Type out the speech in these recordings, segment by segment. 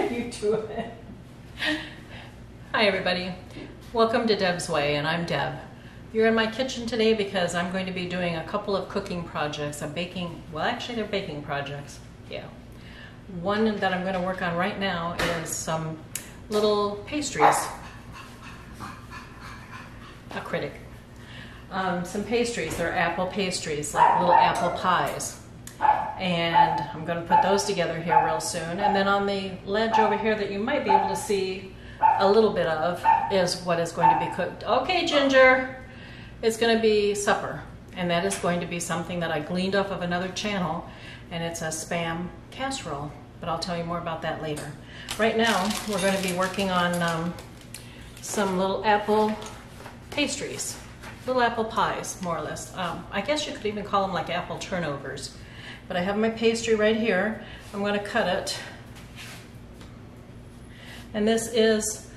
You do it. Hi everybody. Welcome to Deb's Way, and I'm Deb. You're in my kitchen today because I'm going to be doing a couple of cooking projects, they're baking projects. Yeah. One that I'm going to work on right now is some little pastries. A critic. Some pastries, they're apple pastries, like little apple pies. And I'm going to put those together here real soon. And then on the ledge over here that you might be able to see a little bit of is what is going to be cooked. Okay, Ginger, it's going to be supper. And that is going to be something that I gleaned off of another channel, and it's a Spam casserole. But I'll tell you more about that later. Right now, we're going to be working on some little apple pastries, little apple pies, more or less. I guess you could even call them like apple turnovers. But I have my pastry right here. I'm going to cut it. And this is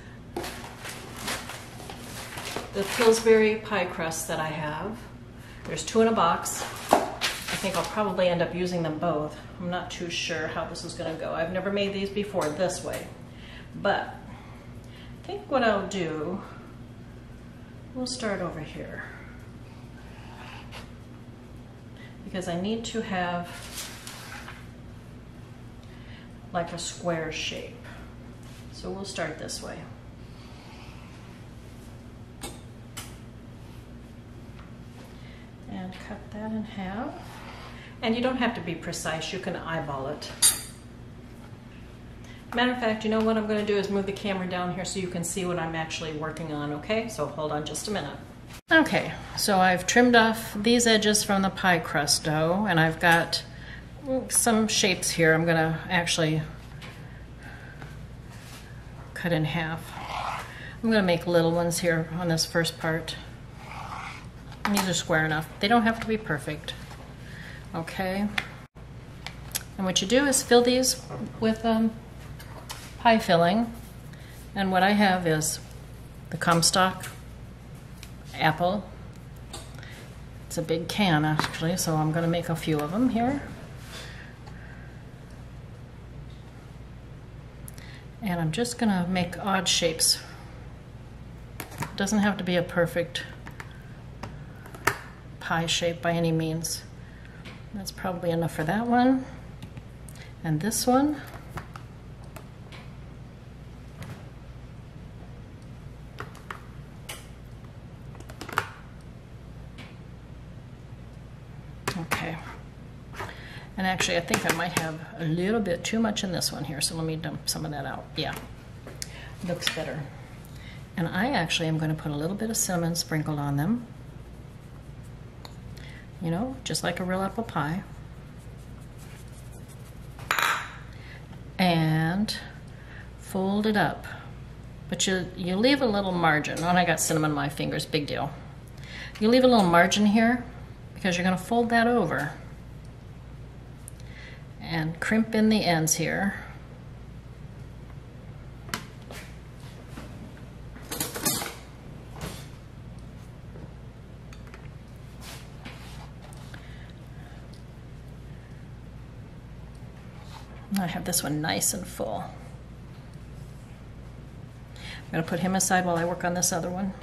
the Pillsbury pie crust that I have. There's 2 in a box. I think I'll probably end up using them both. I'm not too sure how this is going to go. I've never made these before this way. But I think what I'll do, we'll start over here, because I need to have like a square shape. So we'll start this way. And cut that in half. And you don't have to be precise, you can eyeball it. Matter of fact, you know what I'm going to do is move the camera down here so you can see what I'm actually working on, okay? So hold on just a minute. Okay, so I've trimmed off these edges from the pie crust dough, and I've got some shapes here I'm going to actually cut in half. I'm going to make little ones here on this first part. And these are square enough. They don't have to be perfect. Okay. And what you do is fill these with pie filling. And what I have is the Comstock apple. It's a big can actually, so I'm going to make a few of them here. And I'm just going to make odd shapes. It doesn't have to be a perfect pie shape by any means. That's probably enough for that one. And this one. Okay. And actually, I think I might have a little bit too much in this one here, so let me dump some of that out. Yeah, looks better. And I actually am going to put a little bit of cinnamon sprinkled on them. You know, just like a real apple pie. And fold it up. But you leave a little margin. Oh, and I got cinnamon on my fingers, big deal. You leave a little margin here because you're going to fold that over. And crimp in the ends here. I have this one nice and full. I'm going to put him aside while I work on this other one.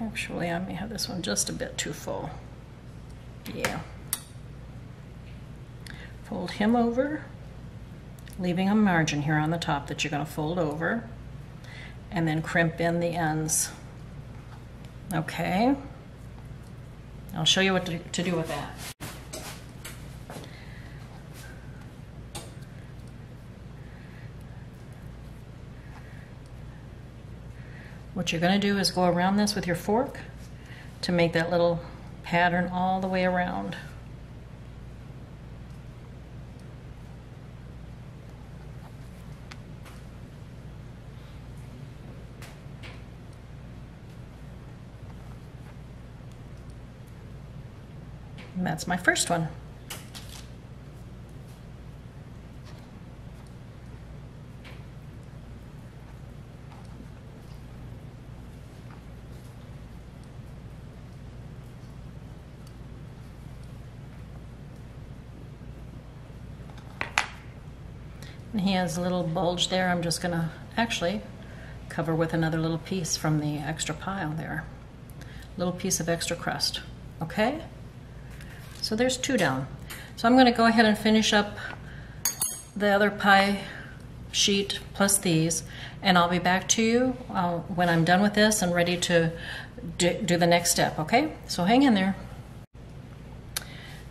Actually, I may have this one just a bit too full. Yeah. Fold him over, leaving a margin here on the top that you're going to fold over, and then crimp in the ends. Okay. I'll show you what to do with that. What you're going to do is go around this with your fork to make that little pattern all the way around. And that's my first one. And he has a little bulge there. I'm just gonna actually cover with another little piece from the extra pile there. Little piece of extra crust, okay? So there's 2 down. So I'm gonna go ahead and finish up the other pie sheet plus these, and I'll be back to you when I'm done with this and ready to do the next step, okay? So hang in there.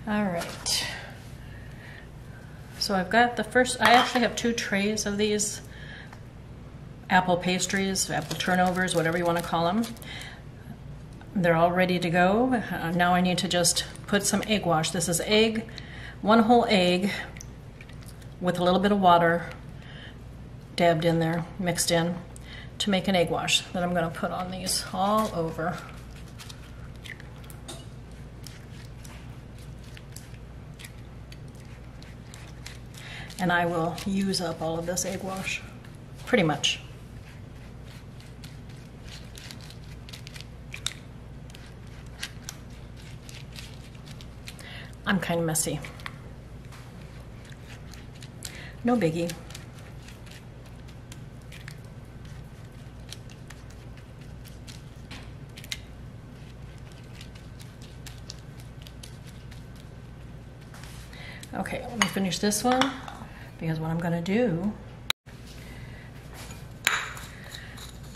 All right. So I've got the first, I actually have 2 trays of these apple pastries, apple turnovers, whatever you want to call them. They're all ready to go. Now I need to just put some egg wash. This is egg, 1 whole egg with a little bit of water dabbed in there, mixed in, to make an egg wash that I'm going to put on these all over. And I will use up all of this egg wash, pretty much. I'm kind of messy. No biggie. Okay, let me finish this one, because what I'm going to do,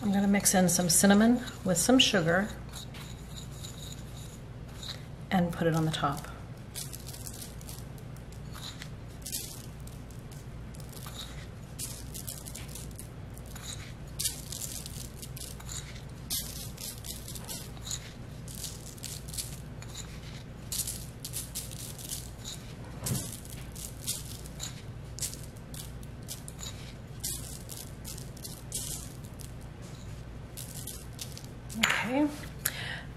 I'm going to mix in some cinnamon with some sugar and put it on the top. Okay,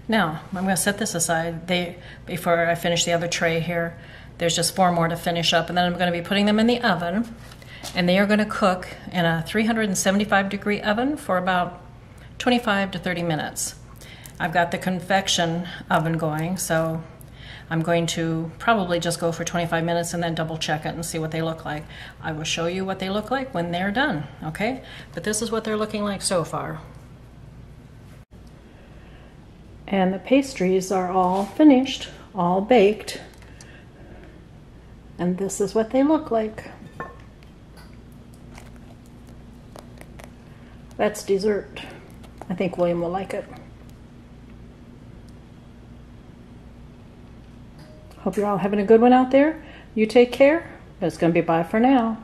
now I'm going to set this aside. Before I finish the other tray here, there's just 4 more to finish up, and then I'm going to be putting them in the oven, and they are going to cook in a 375-degree oven for about 25 to 30 minutes. I've got the convection oven going, so I'm going to probably just go for 25 minutes and then double check it and see what they look like. I will show you what they look like when they're done, okay? But this is what they're looking like so far. And the pastries are all finished, all baked. And this is what they look like. That's dessert. I think William will like it. Hope you're all having a good one out there. You take care. It's going to be bye for now.